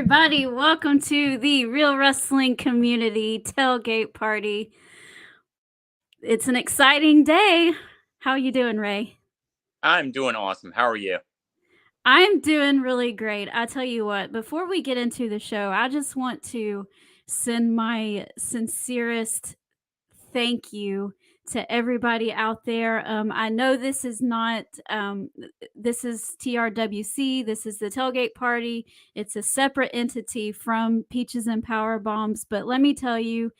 everybody. Welcome to the Real Wrestling Community Tailgate Party. It's an exciting day. How are you doing, Ray? I'm doing awesome. How are you? I'm doing really great. I tell you what, before we get into the show, I just want to send my sincerest thank you to everybody out there. I know this is not, this is TRWC. This is the Tailgate Party. It's a separate entity from Peaches and Power Bombs. But let me tell you,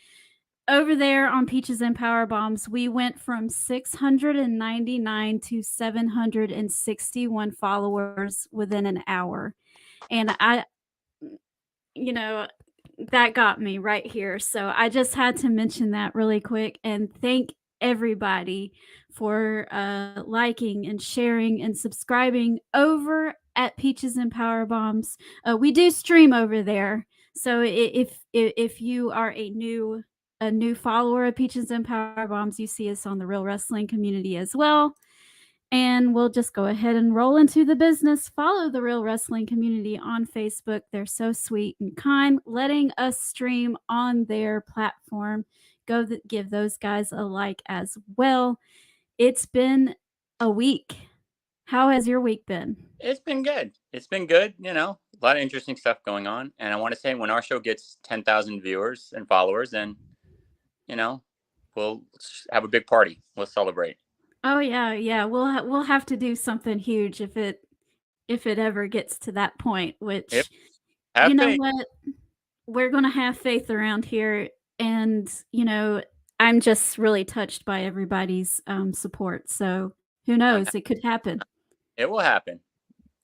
over there on Peaches and Power Bombs, we went from 699 to 761 followers within an hour. And that got me right here. So I just had to mention that really quick and thank everybody for liking and sharing and subscribing over at Peaches and Power Bombs. We do stream over there. So if you are a new follower of Peaches and Power Bombs, you see us on the Real Wrestling Community as well. And we'll just go ahead and roll into the business. Follow the Real Wrestling Community on Facebook. They're so sweet and kind, letting us stream on their platform. Go give those guys a like as well. It's been a week. How has your week been? It's been good. It's been good. A lot of interesting stuff going on. And I want to say when our show gets 10,000 viewers and followers, then, we'll have a big party. We'll celebrate. Oh yeah. We'll have to do something huge if it ever gets to that point. Which you know faith. what, we're gonna have faith around here, and I'm just really touched by everybody's support. So who knows? It could happen. It will happen.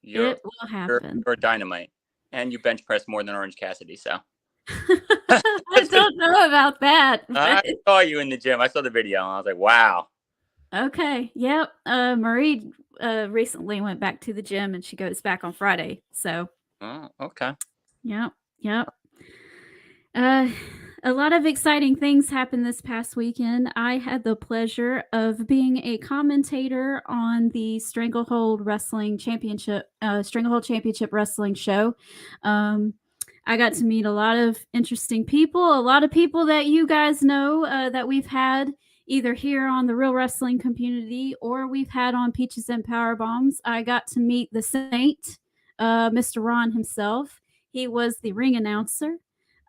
It will happen. You're Dynamite, and you bench press more than Orange Cassidy. So I don't know about that. I saw you in the gym. I saw the video, and I was like, wow. Okay. Yep. Marie recently went back to the gym, and she goes back on Friday. So. Oh, okay. Yep. A lot of exciting things happened this past weekend. I had the pleasure of being a commentator on the Stranglehold Championship Wrestling show. I got to meet a lot of interesting people, a lot of people that you guys know that we've had either here on the Real Wrestling Community or we've had on Peaches and Power Bombs. I got to meet the Saint, Mr. Ron himself. He was the ring announcer.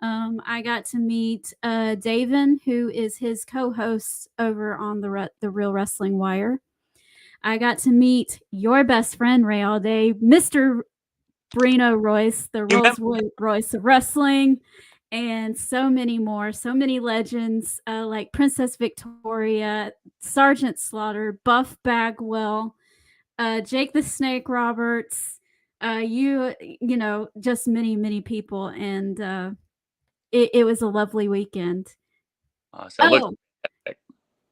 I got to meet Davin, who is his co-host over on the Real Wrestling Wire. I got to meet your best friend, Ray All Day, Mr. Brino Royce, the Rolls Royce of wrestling, and so many more, so many legends like Princess Victoria, Sergeant Slaughter, Buff Bagwell, Jake the Snake Roberts, just many people, and it was a lovely weekend.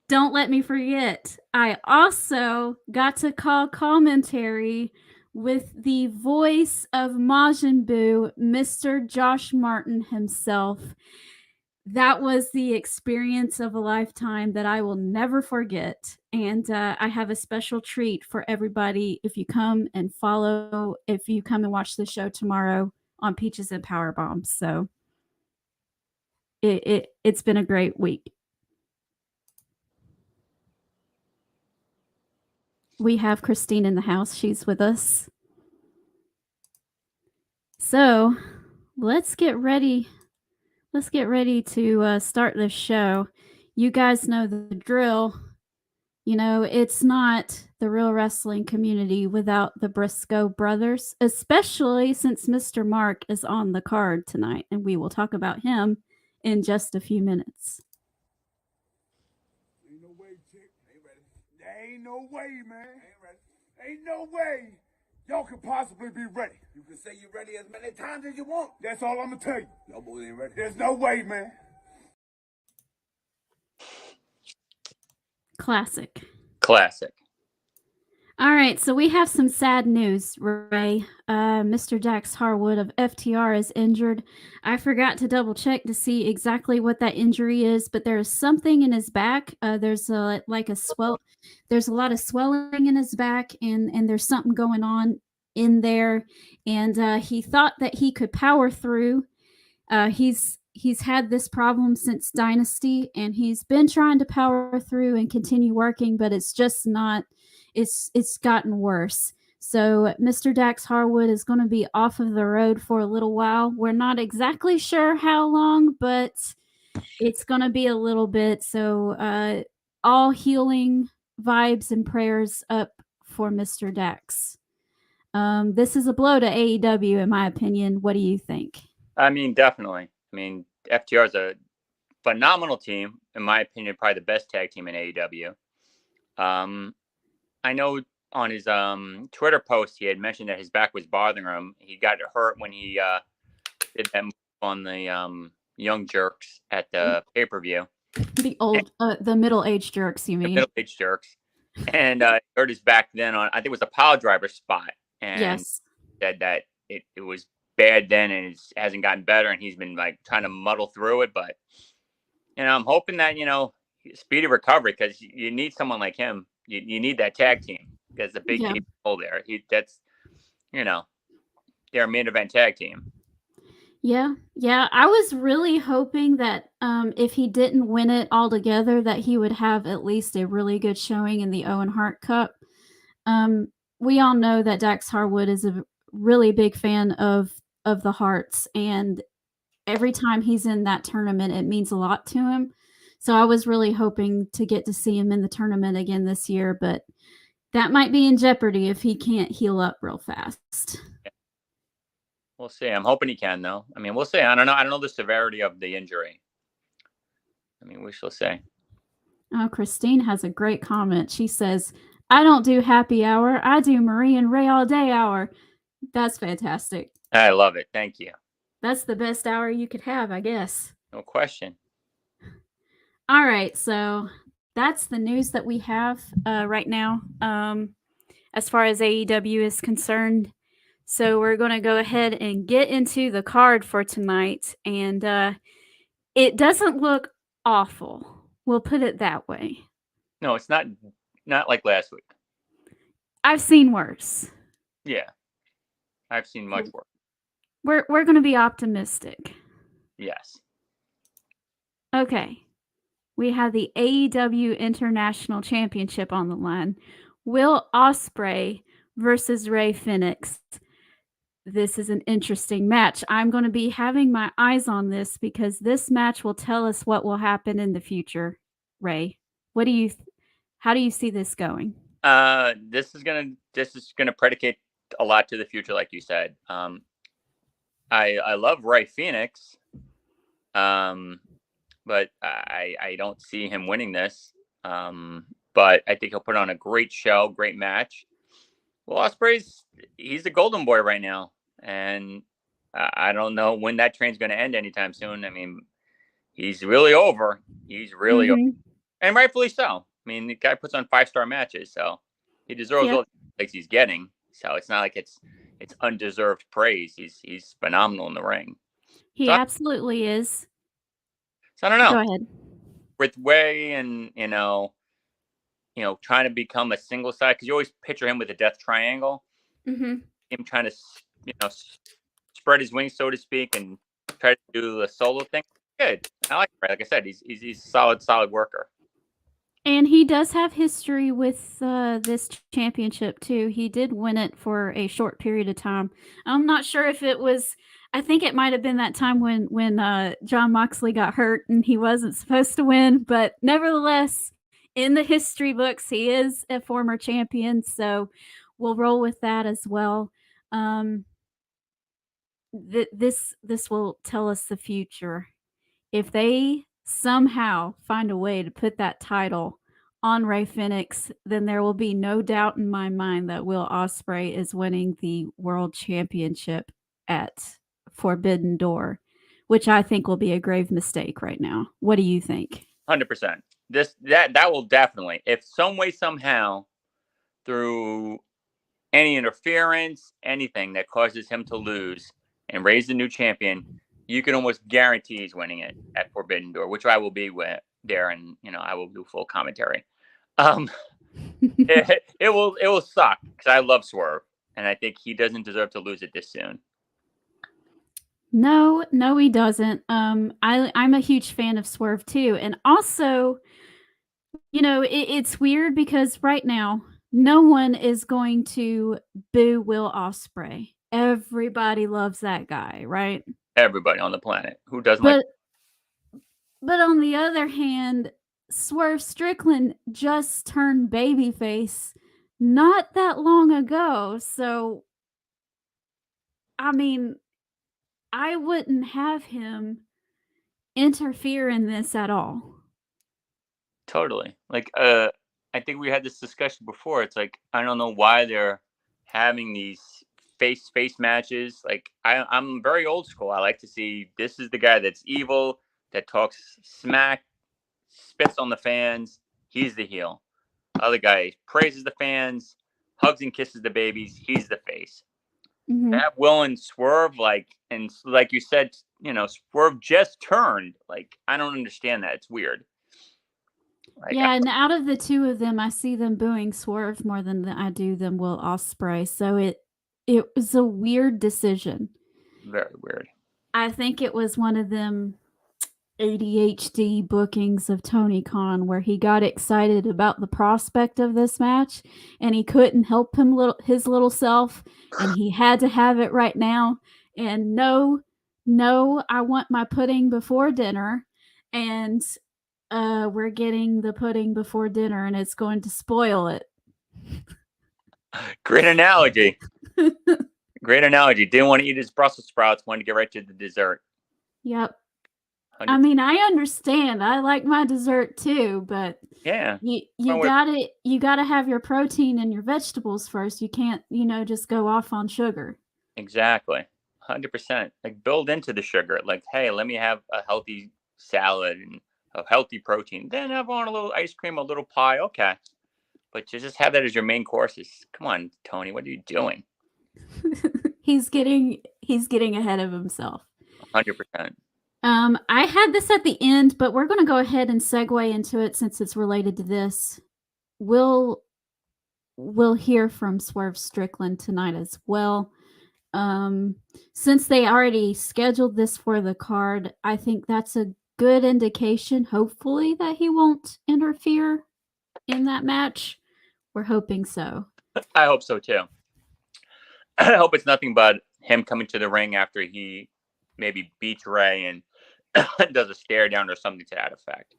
Don't let me forget, I also got to call commentary with the voice of Majin Buu, Mr. Josh Martin himself. That was the experience of a lifetime that I will never forget. And I have a special treat for everybody if you come and watch the show tomorrow on Peaches and Power Bombs. So it's been a great week. We have Christine in the house. She's with us. So let's get ready. Let's get ready to start this show. You guys know the drill. It's not the Real Wrestling Community without the Briscoe brothers, especially since Mr. Mark is on the card tonight, and we will talk about him in just a few minutes. Ain't no way, chick. Ain't ready. There ain't no way, man. Ain't ready. Ain't no way y'all could possibly be ready. You can say you're ready as many times as you want. That's all I'm gonna tell you. Y'all boys ain't ready. There's no way, man. Classic. All right, so we have some sad news, Ray. Mr. Dax Harwood of FTR is injured. I forgot to double check to see exactly what that injury is, but there is something in his back. There's There's a lot of swelling in his back, and there's something going on in there, and he thought that he could power through. He's had this problem since Dynasty, and he's been trying to power through and continue working, but it's just not. It's gotten worse. So Mr. Dax Harwood is going to be off of the road for a little while. We're not exactly sure how long, but it's going to be a little bit. So all healing vibes and prayers up for Mr. Dax. This is a blow to AEW, in my opinion. What do you think? I mean, definitely. I mean, FTR is a phenomenal team, in my opinion, probably the best tag team in AEW. I know on his Twitter post, he had mentioned that his back was bothering him. He got hurt when he did that move on the Young Jerks at the pay-per-view. The middle-aged jerks, you mean? The middle-aged jerks. And hurt his back then on, I think it was a pile driver spot. And yes. said that it was bad then, and it hasn't gotten better, and he's been like trying to muddle through it. But I'm hoping that speedy recovery, because you need someone like him. You need that tag team. There's a big hole there. They're a main event tag team. Yeah. I was really hoping that if he didn't win it altogether, that he would have at least a really good showing in the Owen Hart Cup. We all know that Dax Harwood is a really big fan of the Harts, and every time he's in that tournament, it means a lot to him. So I was really hoping to get to see him in the tournament again this year, but that might be in jeopardy if he can't heal up real fast. We'll see. I'm hoping he can, though. I mean, we'll see. I don't know the severity of the injury. I mean, we shall see. Oh, Christine has a great comment. She says, I don't do happy hour. I do Marie and Ray all day hour. That's fantastic. I love it. Thank you. That's the best hour you could have, I guess. No question. All right. So that's the news that we have right now as far as AEW is concerned. So we're going to go ahead and get into the card for tonight. And it doesn't look awful. We'll put it that way. No, it's not like last week. I've seen worse. Yeah. I've seen much worse. We're going to be optimistic. Yes. Okay. We have the AEW International Championship on the line. Will Ospreay versus Rey Fenix. This is an interesting match. I'm going to be having my eyes on this because this match will tell us what will happen in the future. Ray, how do you see this going? This is gonna predicate a lot to the future, like you said. I love Rey Fenix, but I don't see him winning this. But I think he'll put on a great show, great match. Well, he's the golden boy right now, and I don't know when that train's going to end anytime soon. I mean, he's really over. He's really over, and rightfully so. I mean, the guy puts on 5-star matches, so he deserves all the plays he's getting. So it's not like it's undeserved praise. He's phenomenal in the ring. He absolutely is. So I don't know. Go ahead. With Way and trying to become a single side, because you always picture him with a death triangle. Mm-hmm. Him trying to spread his wings, so to speak, and try to do the solo thing. Good. I like him. Like I said, he's a solid worker. And he does have history with this championship too. He did win it for a short period of time. I'm not sure if it was. I think it might have been that time when Jon Moxley got hurt and he wasn't supposed to win. But nevertheless, in the history books, he is a former champion. So we'll roll with that as well. This will tell us the future. If they somehow find a way to put that title on Rey Fenix, then there will be no doubt in my mind that Will Ospreay is winning the World Championship at Forbidden Door, which I think will be a grave mistake right now. What do you think? 100%. That will definitely, if some way, somehow, through any interference, anything that causes him to lose and raise the new champion, you can almost guarantee he's winning it at Forbidden Door, which I will be there, and I will do full commentary. It will suck because I love Swerve, and I think he doesn't deserve to lose it this soon. No, he doesn't. I'm a huge fan of Swerve too, and also, it's weird because right now no one is going to boo Will Ospreay. Everybody loves that guy, right? Everybody on the planet who doesn't like. But on the other hand, Swerve Strickland just turned babyface not that long ago, so I mean, I wouldn't have him interfere in this at all. Totally. Like, I think we had this discussion before. It's like, I don't know why they're having these face-to-face matches. Like, I'm very old school. I like to see this is the guy that's evil, that talks smack, spits on the fans. He's the heel. Other guy praises the fans, hugs and kisses the babies. He's the face. Mhm. That Will and Swerve, and like you said, Swerve just turned. Like, I don't understand that. It's weird. Like, Yeah, and out of the two of them, I see them booing Swerve more than I do them Will Ospreay. So it was a weird decision. Very weird. I think it was one of them ADHD bookings of Tony Khan where he got excited about the prospect of this match and he couldn't help his little self and he had to have it right now. And no, I want my pudding before dinner. And we're getting the pudding before dinner and it's going to spoil it. Great analogy. Great analogy. Didn't want to eat his Brussels sprouts, wanted to get right to the dessert. Yep. 100%. I mean, I understand. I like my dessert too, but yeah, you gotta have your protein and your vegetables first. You can't, just go off on sugar. Exactly. 100%. Like, build into the sugar. Like, hey, let me have a healthy salad and a healthy protein. Then have on a little ice cream, a little pie. Okay. But to just have that as your main courses. Come on, Tony, what are you doing? He's getting ahead of himself. 100%. I had this at the end, but we're going to go ahead and segue into it since it's related to this. We'll hear from Swerve Strickland tonight as well. Since they already scheduled this for the card, I think that's a good indication, hopefully, that he won't interfere in that match. We're hoping so. I hope so too. I hope it's nothing but him coming to the ring after he maybe beats Ray and does a stare down or something to that effect.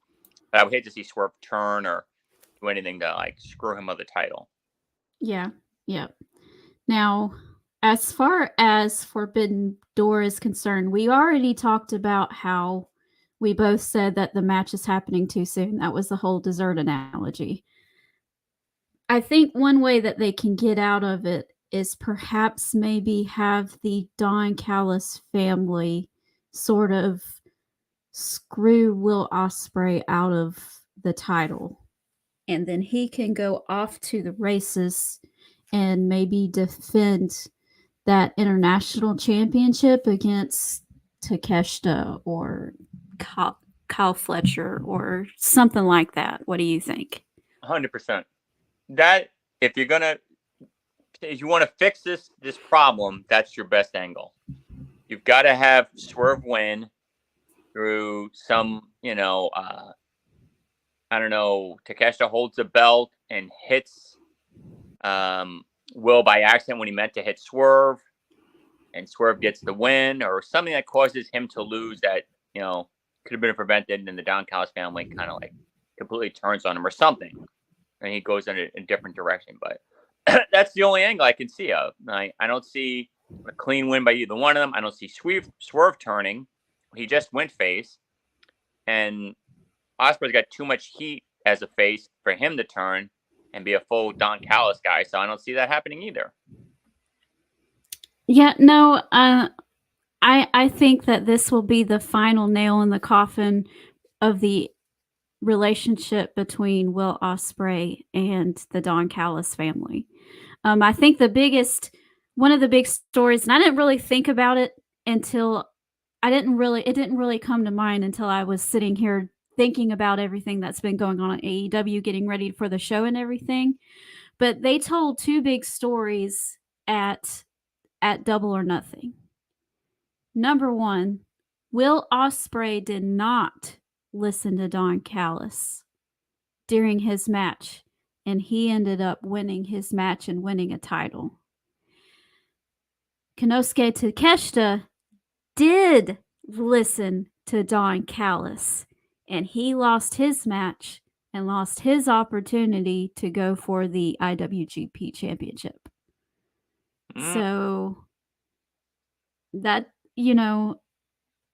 But I would hate to see Swerve turn or do anything to screw him of the title. Yeah. Now, as far as Forbidden Door is concerned, we already talked about how we both said that the match is happening too soon. That was the whole dessert analogy. I think one way that they can get out of it is perhaps maybe have the Don Callis family sort of screw Will Ospreay out of the title. And then he can go off to the races and maybe defend that international championship against Takeshita or Kyle Fletcher or something like that. What do you think? 100%. That, if you want to fix this problem, that's your best angle. You've got to have Swerve win through some, I don't know, Takeshita holds the belt and hits Will by accident when he meant to hit Swerve, and Swerve gets the win, or something that causes him to lose that, could have been prevented, and the Don Callis family kind of completely turns on him or something, and he goes in a different direction. But that's the only angle I can see of. I don't see a clean win by either one of them. I don't see Swerve turning. He just went face, and Ospreay's got too much heat as a face for him to turn and be a full Don Callis guy, so I don't see that happening either. Yeah, no, I think that this will be the final nail in the coffin of the relationship between Will Ospreay and the Don Callis family. I think one of the big stories, and I didn't really think about it until it didn't really come to mind until I was sitting here thinking about everything that's been going on at AEW, getting ready for the show and everything. But they told two big stories at Double or Nothing. Number one, Will Ospreay did not listen to Don Callis during his match, and he ended up winning his match and winning a title. Konosuke Takeshita did listen to Don Callis, and he lost his match and lost his opportunity to go for the IWGP Championship. So that,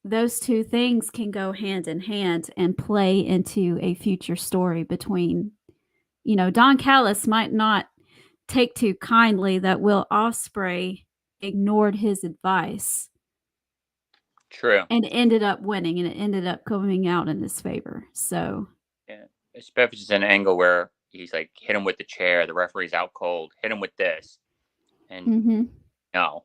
those two things can go hand in hand and play into a future story between, Don Callis might not take too kindly that Will Ospreay ignored his advice. True. And ended up winning, and it ended up coming out in his favor. So, yeah, especially just an angle where he's like, hit him with the chair, the referee's out cold, hit him with this, and no.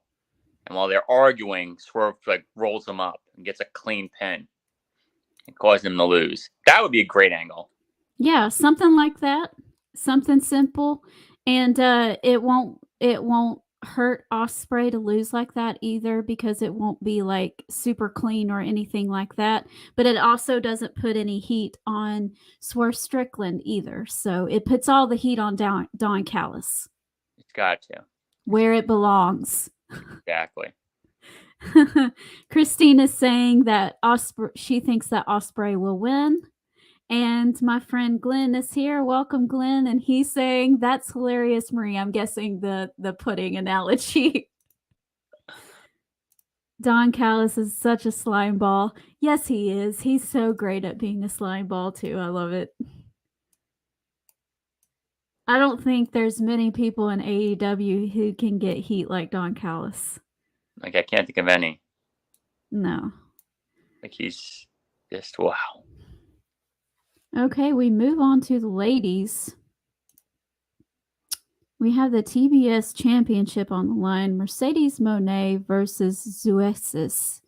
And while they're arguing, Swerve like rolls him up and gets a clean pin and causes him to lose. That would be a great angle. Yeah, something like that, something simple, and it won't hurt Ospreay to lose like that either, because it won't be like super clean or anything like that. But it also doesn't put any heat on Swerve Strickland either. So it puts all the heat on Don Callis. It's got to. Where it belongs. Exactly. Christine is saying that she thinks that Ospreay will win. And my friend Glenn is here. Welcome, Glenn. And he's saying, that's hilarious, Marie. I'm guessing the pudding analogy. Don Callis is such a slime ball. Yes, he is. He's so great at being a slime ball, too. I love it. I don't think there's many people in AEW who can get heat like Don Callis. Like, I can't think of any. No. Like, he's just, wow. Okay, we move on to the ladies. We have the TBS Championship on the line. Mercedes Moné versus Zuexis.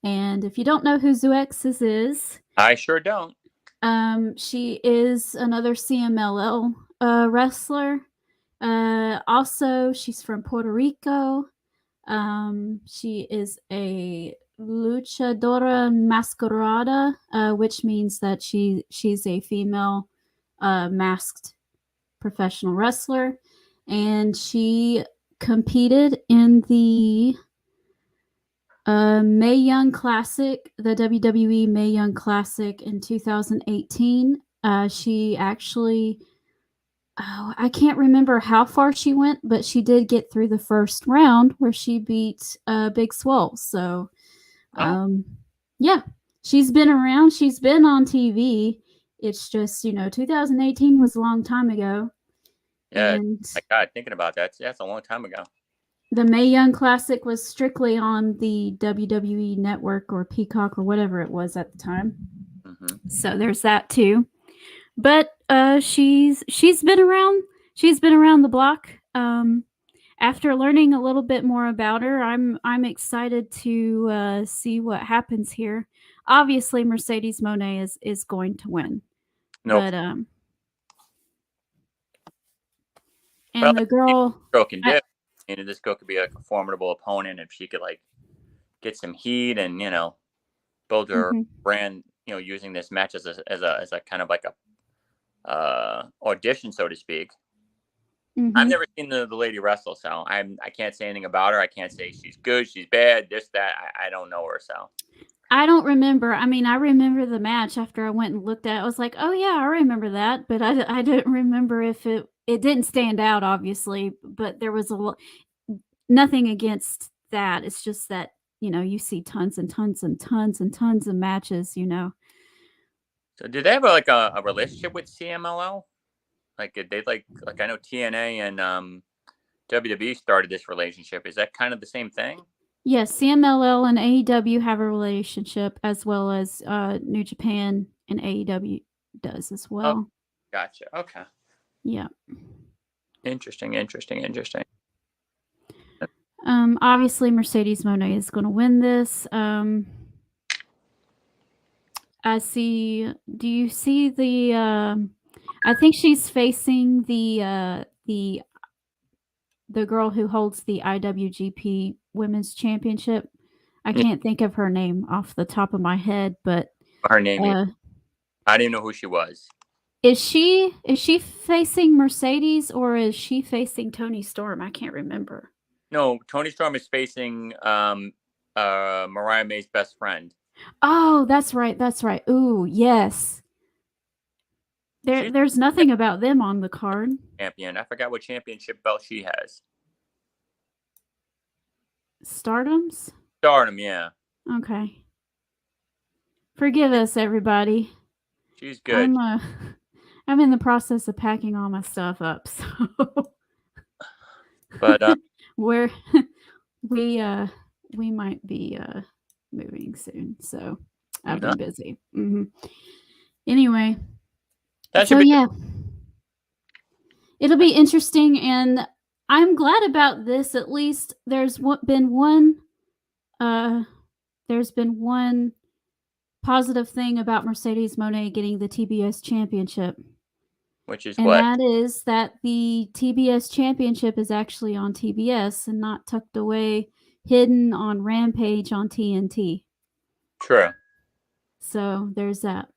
And if you don't know who Zuexis is... I sure don't. She is another CMLL wrestler. Also, she's from Puerto Rico. She is a luchadora mascarada, which means that she's a female masked professional wrestler, and she competed in the Mae Young Classic, the WWE Mae Young Classic in 2018. She actually, I can't remember how far she went, but she did get through the first round where she beat Big Swole. So, yeah, she's been around. She's been on TV. It's just, 2018 was a long time ago. Yeah, and my God, thinking about that, that's a long time ago. The Mae Young Classic was strictly on the WWE Network or Peacock or whatever it was at the time. So there's that too. But she's been around. She's been around the block. After learning a little bit more about her, I'm excited to see what happens here. Obviously, Mercedes Moné is going to win. Nope. But and the girl can do. This girl could be like a formidable opponent if she could like get some heat and build her brand. Using this match as a kind of like a audition, so to speak. I've never seen the lady wrestle, so I can't say anything about her. I can't say she's good, she's bad, this, that. I don't know her, so. I don't remember. I mean, I remember the match after I went and looked at it. I was like, oh, yeah, I remember that. But I didn't remember if it didn't stand out, obviously. But there was nothing against that. It's just that, you see tons and tons and tons and tons of matches, So did they have a relationship with CMLL? Like, did they like I know TNA and WWE started this relationship. Is that kind of the same thing? Yes, CMLL and AEW have a relationship, as well as New Japan and AEW does as well. Oh, gotcha. Okay. Yeah. Interesting. Obviously, Mercedes Moné is going to win this. I see. Do you see the? I think she's facing the the girl who holds the IWGP Women's Championship. I can't think of her name off the top of my head, but Her name is. I didn't know who she was. Is she facing Mercedes or is she facing Toni Storm? I can't remember. No, Toni Storm is facing Mariah May's best friend. Oh, that's right. That's right. Ooh, yes. There's nothing about them on the card. Champion. I forgot what championship belt she has. Stardom, yeah. Okay. Forgive us, everybody. She's good. I'm in the process of packing all my stuff up, so. But we might be moving soon, so I've been busy. Anyway, yeah, it'll be interesting, and I'm glad about this. At least there's been one positive thing about Mercedes Moné getting the TBS championship. Which is and that is that the TBS championship is actually on TBS and not tucked away, hidden on Rampage on TNT. True. So there's that.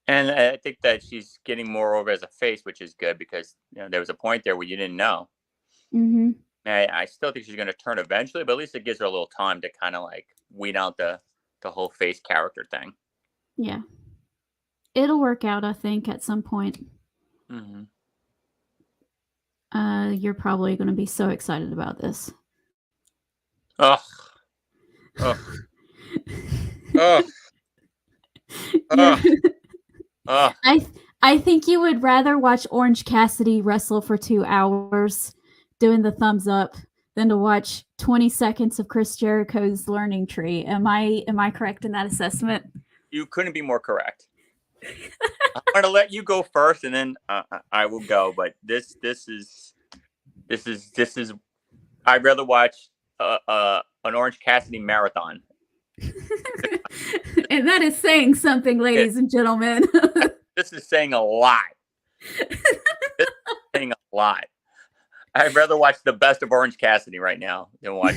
And I think that she's getting more over as a face, which is good because there was a point there where you didn't know. Mm-hmm. I still think she's going to turn eventually, but at least it gives her a little time to kind of like weed out the whole face character thing. Yeah. It'll work out, I think, at some point. Mm-hmm. You're probably going to be so excited about this. Oh. I think you would rather watch Orange Cassidy wrestle for 2 hours doing the thumbs up than to watch 20 seconds of Chris Jericho's learning tree. Am I correct in that assessment? You couldn't be more correct. I'm going to let you go first, and then I will go. But this is. I'd rather watch an Orange Cassidy marathon. And that is saying something, ladies and gentlemen. This is saying a lot. I'd rather watch the best of Orange Cassidy right now than watch.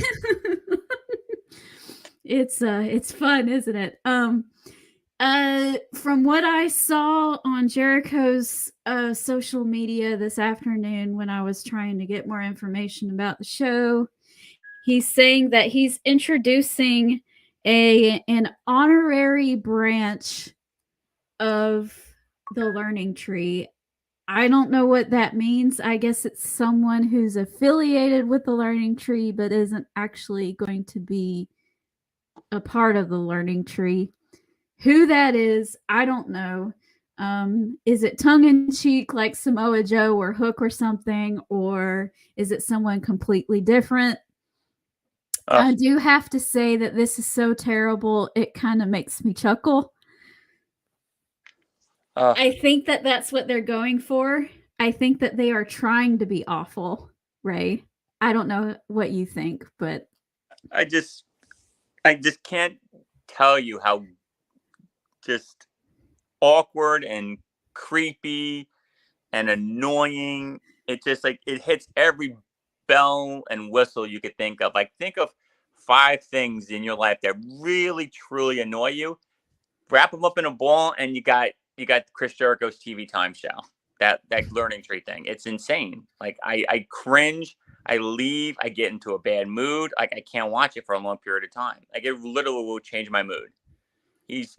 It's fun, isn't it? From what I saw on Jericho's social media this afternoon when I was trying to get more information about the show, he's saying that he's introducing an honorary branch of the learning tree. I don't know what that means. I guess it's someone who's affiliated with the learning tree but isn't actually going to be a part of the learning tree. Who that is, I don't know. Is it tongue-in-cheek like Samoa Joe or Hook or something, or is it someone completely different? I do have to say that this is so terrible, it kind of makes me chuckle. I think that that's what they're going for. I think that they are trying to be awful, Ray. I don't know what you think, but I just can't tell you how just awkward and creepy and annoying. It just like it hits every bell and whistle you could think of. Like think of 5 things in your life that really truly annoy you. Wrap them up in a ball, and you got Chris Jericho's TV time show. That learning tree thing. It's insane. Like I cringe. I leave. I get into a bad mood. Like I can't watch it for a long period of time. Like it literally will change my mood. He's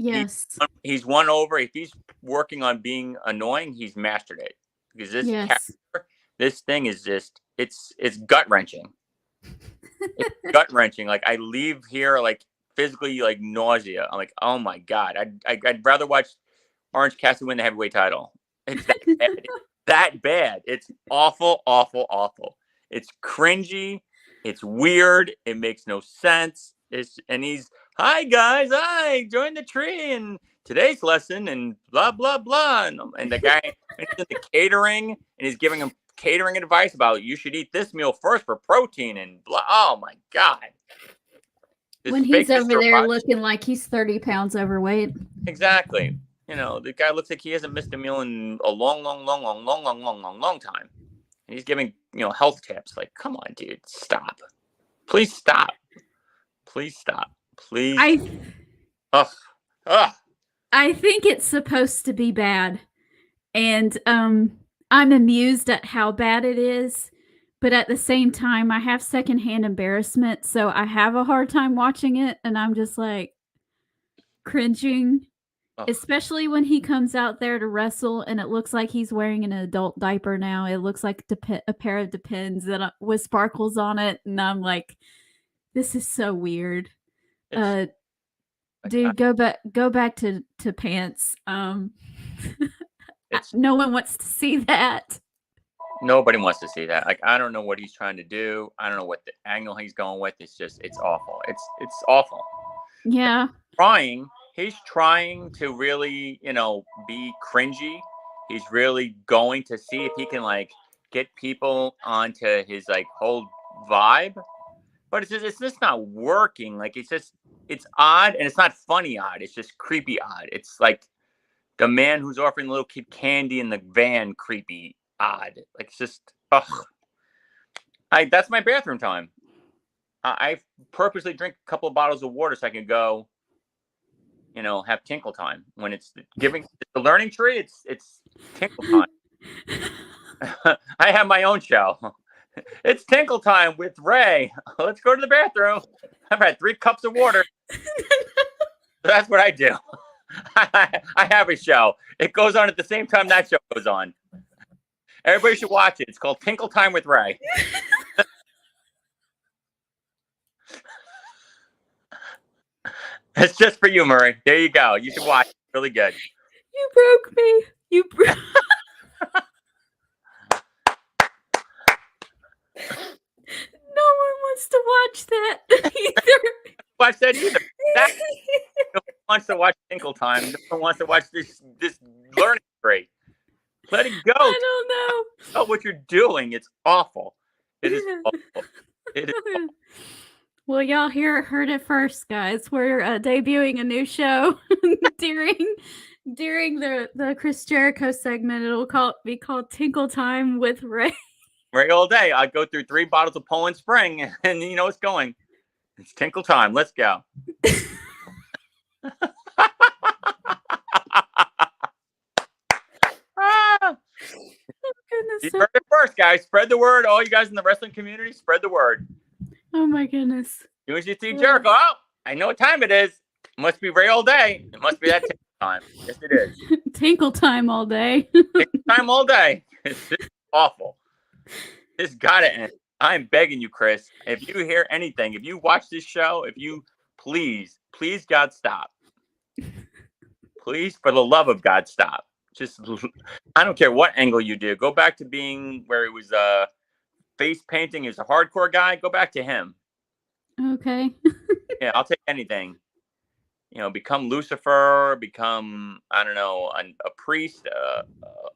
won over. If he's working on being annoying, he's mastered it. Because this character, this thing is just it's gut wrenching. It's gut wrenching. Like I leave here like physically like nausea. I'm like, oh my god. I'd rather watch Orange Cassidy win the heavyweight title. It's that bad. It's that bad. It's awful, awful, awful. It's cringy. It's weird. It makes no sense. And he's, hi guys, I joined the tree and today's lesson and blah blah blah. And the guy is in the catering and he's giving him catering advice about you should eat this meal first for protein and blah. Oh my god. When he's over there looking like he's 30 pounds overweight. Exactly. The guy looks like he hasn't missed a meal in a long time. And he's giving health tips. Like, come on, dude, stop. Please stop. Please stop. Please. Ugh. I think it's supposed to be bad. And I'm amused at how bad it is, but at the same time, I have secondhand embarrassment, so I have a hard time watching it, and I'm just like cringing, especially when he comes out there to wrestle, and it looks like he's wearing an adult diaper now. It looks like a pair of Depends that with sparkles on it, and I'm like, this is so weird. Dude, go back to pants. No one wants to see that. Nobody wants to see that. Like, I don't know what he's trying to do. I don't know what the angle he's going with. It's awful. It's awful. Yeah. He's trying to really, be cringy. He's really going to see if he can like get people onto his like whole vibe. But it's just not working. Like, it's odd, and it's not funny odd. It's just creepy odd. It's like the man who's offering the little kid candy in the van, creepy odd. Like, it's just, ugh. That's my bathroom time. I purposely drink a couple of bottles of water so I can go, have tinkle time. When it's the learning tree, it's tinkle time. I have my own show. It's tinkle time with Ray. Let's go to the bathroom. I've had 3 cups of water. That's what I do. I have a show. It goes on at the same time that show goes on. Everybody should watch it. It's called Tinkle Time with Ray. It's just for you, Murray. There you go. You should watch it. Really good. You broke me. No one wants to watch that either. Watch that either. No one wants to watch Tinkle Time. No one wants to watch this learning tree. Let it go. I don't know. Know what you're doing. It's awful. It is awful. It is awful. Well, y'all heard it first, guys. We're debuting a new show during the Chris Jericho segment. It'll be called Tinkle Time with Ray. Ray all day. I go through 3 bottles of Poland Spring, and you know it's going. It's Tinkle Time. Let's go. You heard it first, guys. Spread the word. All you guys in the wrestling community, spread the word. Oh my goodness. As soon as you see Jericho, oh, I know what time it is. It must be Ray all day. It must be that tinkle time. Yes, it is. Tinkle time all day. Tinkle time all day. It's awful. This gotta end. I'm begging you, Chris. If you hear anything, if you watch this show, please, God, stop. Please, for the love of God, stop. Just, I don't care what angle you do. Go back to being where it was face painting as a hardcore guy. Go back to him. Okay. Yeah, I'll take anything. Become Lucifer, become, I don't know, a priest,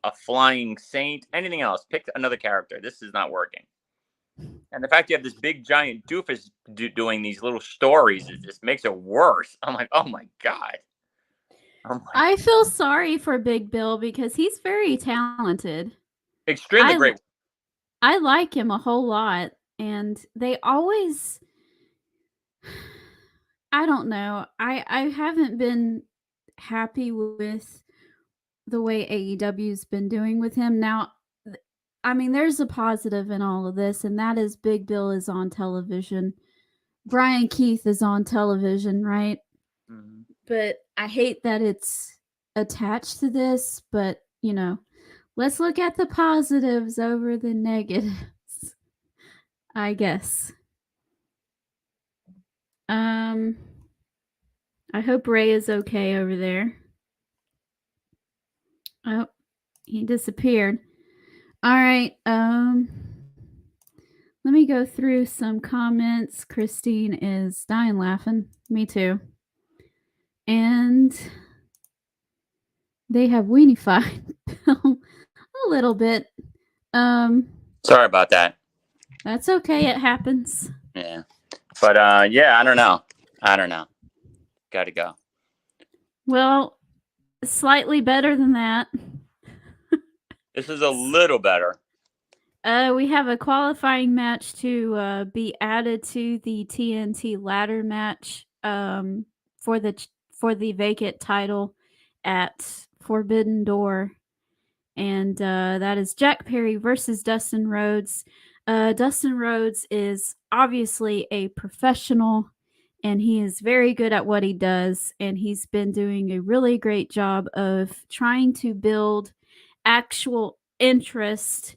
a flying saint, anything else. Pick another character. This is not working. And the fact you have this big giant doofus doing these little stories, it just makes it worse. I'm like, oh my God. I feel sorry for Big Bill because he's very talented. Extremely great. I like him a whole lot. And they always, I don't know. I haven't been happy with the way AEW's been doing with him. Now, I mean, there's a positive in all of this, and that is Big Bill is on television. Brian Keith is on television, right? Mm-hmm. But I hate that it's attached to this, but, let's look at the positives over the negatives, I guess. I hope Ray is okay over there. Oh, he disappeared. All right. Let me go through some comments. Christine is dying laughing. Me too. And they have weenified Bill a little bit. Sorry about that. That's okay. It happens. Yeah. But yeah, I don't know. Gotta go. Well, slightly better than that. This is a little better. We have a qualifying match to be added to the TNT ladder match for the vacant title at Forbidden Door, and that is Jack Perry versus Dustin Rhodes. Dustin Rhodes is obviously a professional, and he is very good at what he does, and he's been doing a really great job of trying to build actual interest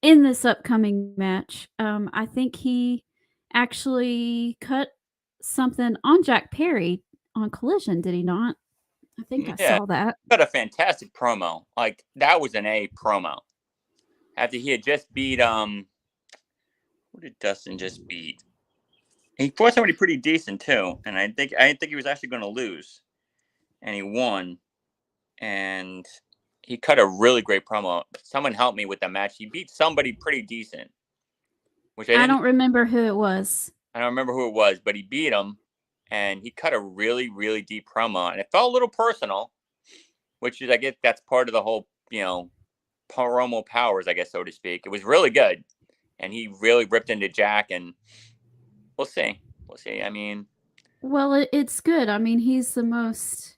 in this upcoming match. I think he actually cut something on Jack Perry on Collision, did he not? I think I Yeah, saw that. got a fantastic promo. Like, that was an A promo. After he had just beat who did Dustin just beat? He fought somebody pretty decent too, and I didn't think he was actually going to lose, and he won, and he cut a really great promo. Someone helped me with the match. He beat somebody pretty decent, which I don't remember who it was. I don't remember who it was, but he beat him, and he cut a really, really deep promo, and it felt a little personal, which is, I guess, that's part of the whole, promo powers, I guess, so to speak. It was really good, and he really ripped into Jack, and we'll see. I mean, Well, it's good. I mean, he's the most.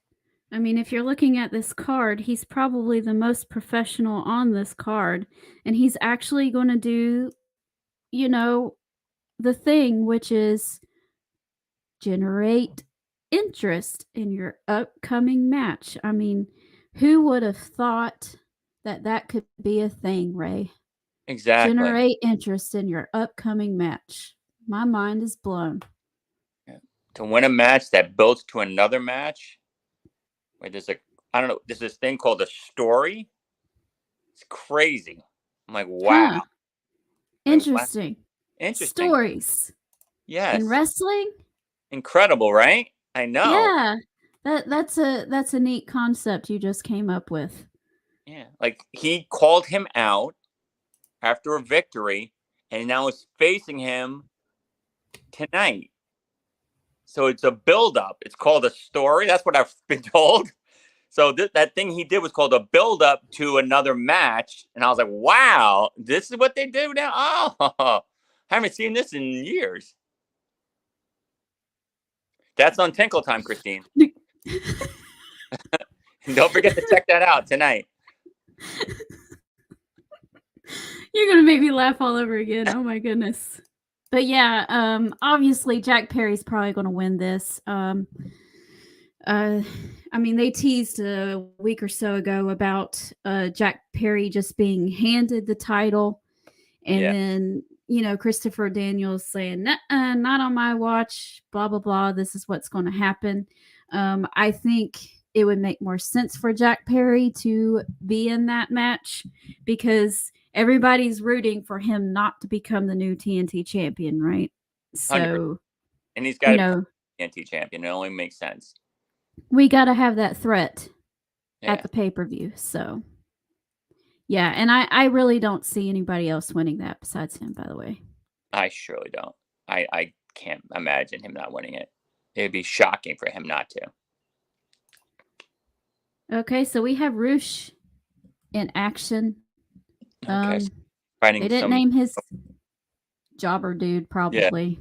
I mean, if you're looking at this card, he's probably the most professional on this card, and he's actually going to do, the thing, which is generate interest in your upcoming match. I mean, who would have thought that that could be a thing, Ray? exactly. Generate interest in your upcoming match. My mind is blown. To win a match that builds to another match, where there's there's this thing called a story. It's crazy. I'm like, wow. Huh. Interesting. Interesting. Stories. Yes. In wrestling? Incredible, right? I know. Yeah. That's a neat concept you just came up with. Yeah. Like, he called him out after a victory, and now is facing him tonight. So it's a build-up. It's called a story. That's what I've been told. So that thing he did was called a build-up to another match. And I was like, wow, this is what they do now? Oh, I haven't seen this in years. That's on Tinkle Time, Christine. Don't forget to check that out tonight. You're going to make me laugh all over again. Oh, my goodness. But yeah, obviously Jack Perry's probably going to win this. I mean, they teased a week or so ago about Jack Perry just being handed the title, and then Christopher Daniels saying, not on my watch, blah blah blah. This is what's going to happen. I think it would make more sense for Jack Perry to be in that match because everybody's rooting for him not to become the new TNT champion, right? 100%. So, and he's got to be TNT champion. It only makes sense. We got to have that threat at the pay-per-view. So, yeah. And I really don't see anybody else winning that besides him, by the way. I surely don't. I can't imagine him not winning it. It'd be shocking for him not to. Okay, so we have Roosh in action. Okay. Fighting they didn't name his jobber dude, probably.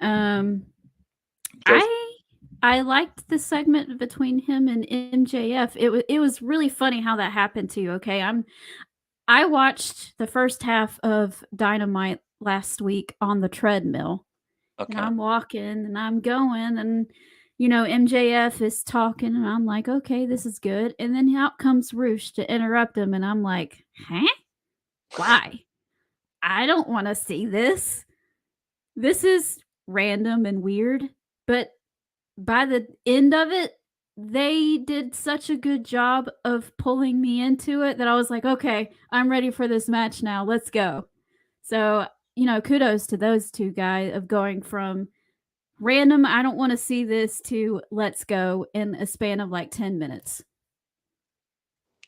Yeah. I liked the segment between him and MJF. It was really funny how that happened too. Okay, I watched the first half of Dynamite last week on the treadmill. Okay. And I'm walking and I'm going and MJF is talking and I'm like, okay, this is good. And then out comes Roosh to interrupt him and I'm like, huh? Why? I don't want to see this. This is random and weird. But by the end of it, they did such a good job of pulling me into it that I was like, okay, I'm ready for this match now. Let's go. So, kudos to those two guys of going from random, I don't want to see this, to let's go in a span of like 10 minutes.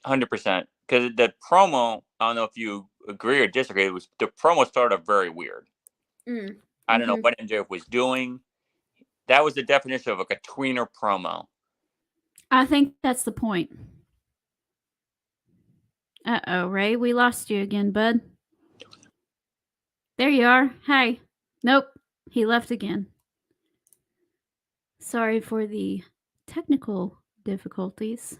100%. Because the promo, I don't know if you agree or disagree, the promo started very weird. I don't know what MJF was doing. That was the definition of like a tweener promo. I think that's the point. Uh-oh, Ray, we lost you again, bud. There you are. Hi. Nope, he left again. Sorry for the technical difficulties.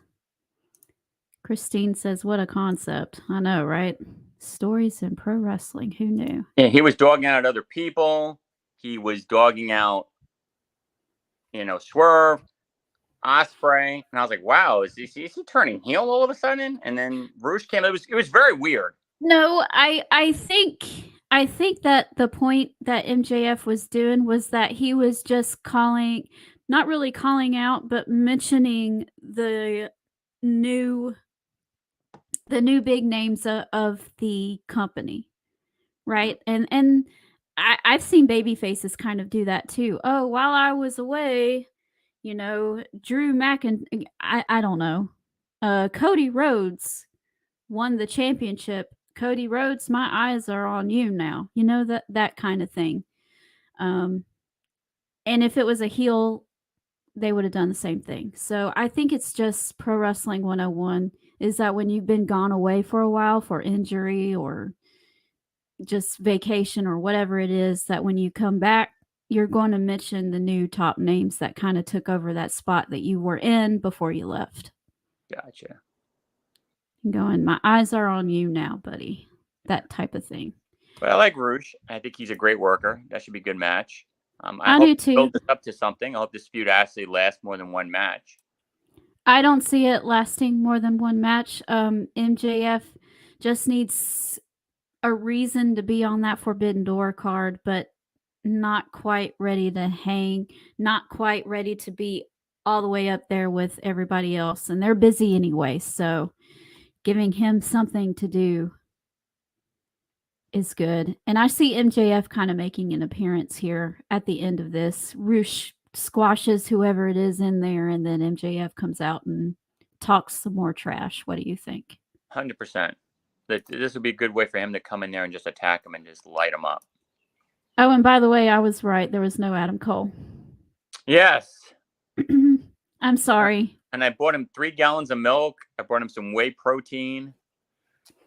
Christine says, what a concept. I know, right? Stories in pro wrestling. Who knew? Yeah, he was dogging out other people. He was dogging out, Swerve, Osprey, and I was like, "Wow, is he turning heel all of a sudden?" And then Roosh came. It was very weird. No, I think that the point that MJF was doing was that he was just not really calling out, but mentioning the new big names of the company, right? And I've seen baby faces kind of do that too. Oh, while I was away, Drew I don't know. Cody Rhodes won the championship. Cody Rhodes, my eyes are on you now. That kind of thing. And if it was a heel, they would have done the same thing. So I think it's just Pro Wrestling 101 is that when you've been gone away for a while for injury or just vacation or whatever it is, that when you come back, you're going to mention the new top names that kind of took over that spot that you were in before you left. Gotcha. Going, my eyes are on you now, buddy. That type of thing. But I like Roosh. I think he's a great worker. That should be a good match. I hope do too. Build this up to something. I hope this feud actually lasts more than one match. I don't see it lasting more than one match. MJF just needs a reason to be on that Forbidden Door card, but not quite ready to hang, not quite ready to be all the way up there with everybody else. And they're busy anyway, so giving him something to do is good. And I see MJF kind of making an appearance here at the end of this. Roosh squashes whoever it is in there, and then MJF comes out and talks some more trash. What do you think? 100%. This would be a good way for him to come in there and just attack him and just light him up. Oh, and by the way, I was right. There was no Adam Cole. Yes. I'm sorry. And I bought him 3 gallons of milk. I brought him some whey protein.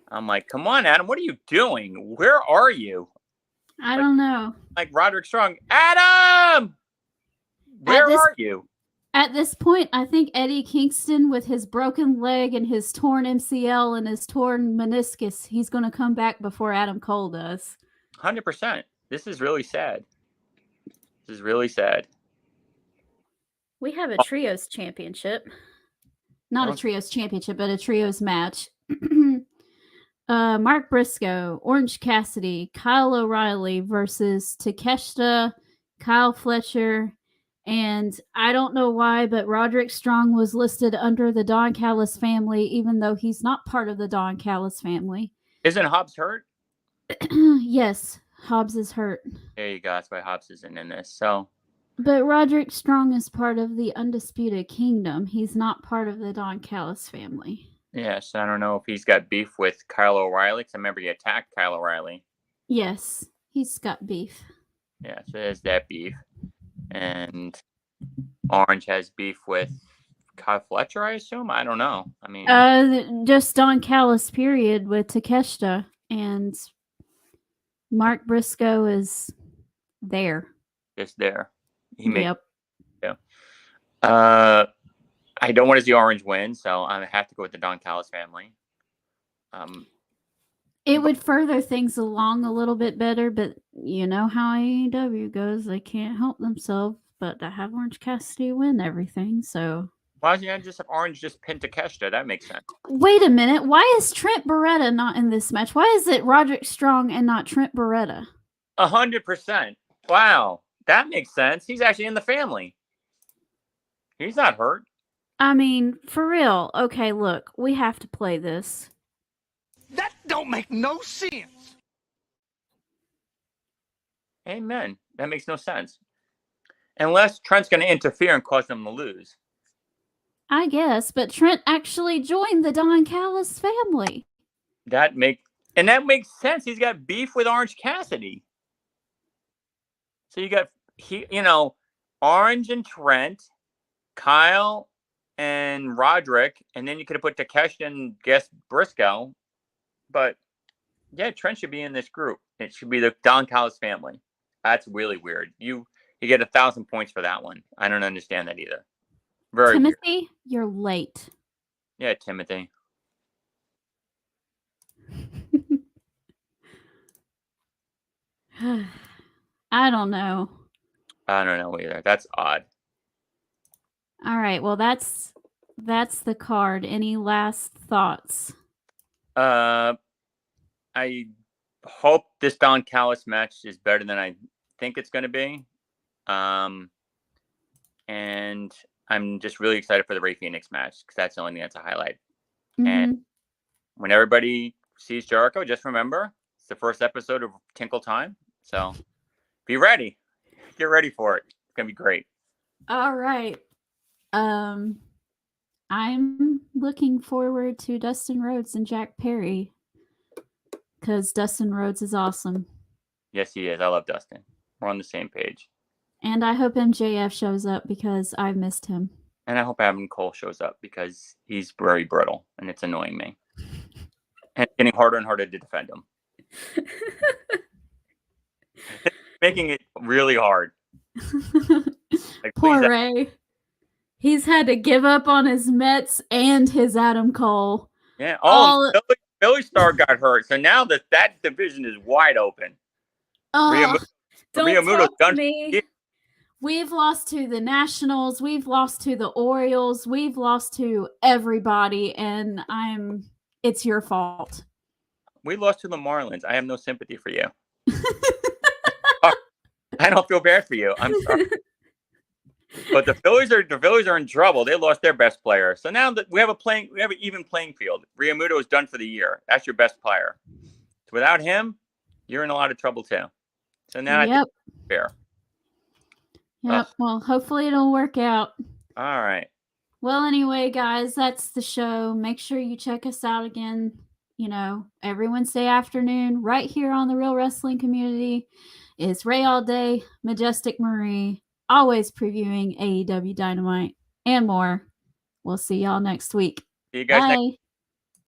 I'm like, come on, Adam, what are you doing? Where are you? I don't know. Like Roderick Strong. Adam! Where are you? At this point, I think Eddie Kingston, with his broken leg and his torn MCL and his torn meniscus, he's going to come back before Adam Cole does. 100%. This is really sad. This is really sad. We have a trios championship. Not a trios championship, but a trios match. Mark Briscoe, Orange Cassidy, Kyle O'Reilly versus Takeshita, Kyle Fletcher, and I don't know why, but Roderick Strong was listed under the Don Callis family, even though he's not part of the Don Callis family. Isn't Hobbs hurt? Yes, Hobbs is hurt. There you go. That's why Hobbs isn't in this. But Roderick Strong is part of the Undisputed Kingdom. He's not part of the Don Callis family. Yes, I don't know if he's got beef with Kyle O'Reilly, because I remember he attacked Kyle O'Reilly. Yes, he's got beef. Yeah, so there's that beef. And Orange has beef with Kyle Fletcher, I assume? I don't know. I mean... just Don Callis, period, with Takeshita. And Mark Briscoe is there. Just there. Yep. Yeah. I don't want to see Orange win, so I have to go with the Don Callis family. It would further things along a little bit better, but you know how AEW goes. They can't help themselves but to have Orange Cassidy win everything, so... Why don't you just have Orange just pin Takeshita? That makes sense. Wait a minute. Why is Trent Beretta not in this match? Why is it Roderick Strong and not Trent Beretta? 100%. Wow. That makes sense. He's actually in the family. He's not hurt. I mean, for real. Okay, look. We have to play this. That don't make no sense. Amen. That makes no sense. Unless Trent's going to interfere and cause them to lose. I guess, but Trent actually joined the Don Callis family. That makes sense. He's got beef with Orange Cassidy. So you got Orange and Trent, Kyle and Roderick, and then you could have put Takeshita and Briscoe. but yeah, Trent should be in this group. It should be the Don Callis family. That's really weird. You get 1,000 points for that one. I don't understand that either. Very weird. Timothy, you're late. Yeah, Timothy. I don't know. I don't know either. That's odd. All right. Well, that's the card. Any last thoughts? I hope this Don Callis match is better than I think it's going to be. And I'm just really excited for the Ray Phoenix match because that's the only thing that's a highlight. Mm-hmm. And when everybody sees Jericho, just remember it's the first episode of Tinkle Time. So be ready. Get ready for it. It's going to be great. All right. I'm looking forward to Dustin Rhodes and Jack Perry because Dustin Rhodes is awesome. Yes, he is. I love Dustin. We're on the same page. And I hope MJF shows up because I've missed him. And I hope Adam Cole shows up because he's very brittle and it's annoying me. And it's getting harder and harder to defend him. Making it really hard. Like, Poor Ray. He's had to give up on his Mets and his Adam Cole. Yeah. Oh, Billy Star got hurt. So now that division is wide open. Oh, don't talk to done. me. We've lost to the Nationals. We've lost to the Orioles. We've lost to everybody. And it's your fault. We lost to the Marlins. I have no sympathy for you. I don't feel bad for you. I'm sorry. But the Phillies are in trouble. They lost their best player. So now that we have an even playing field. Realmuto is done for the year. That's your best player. So without him, you're in a lot of trouble too. So now I think it's fair. Yep. Well, hopefully it'll work out. All right. Well, anyway, guys, that's the show. Make sure you check us out again, every Wednesday afternoon right here on the Real Wrestling Community. It's Ray All Day, Majestic Marie, always previewing AEW Dynamite and more. We'll see y'all next week. See you guys next week.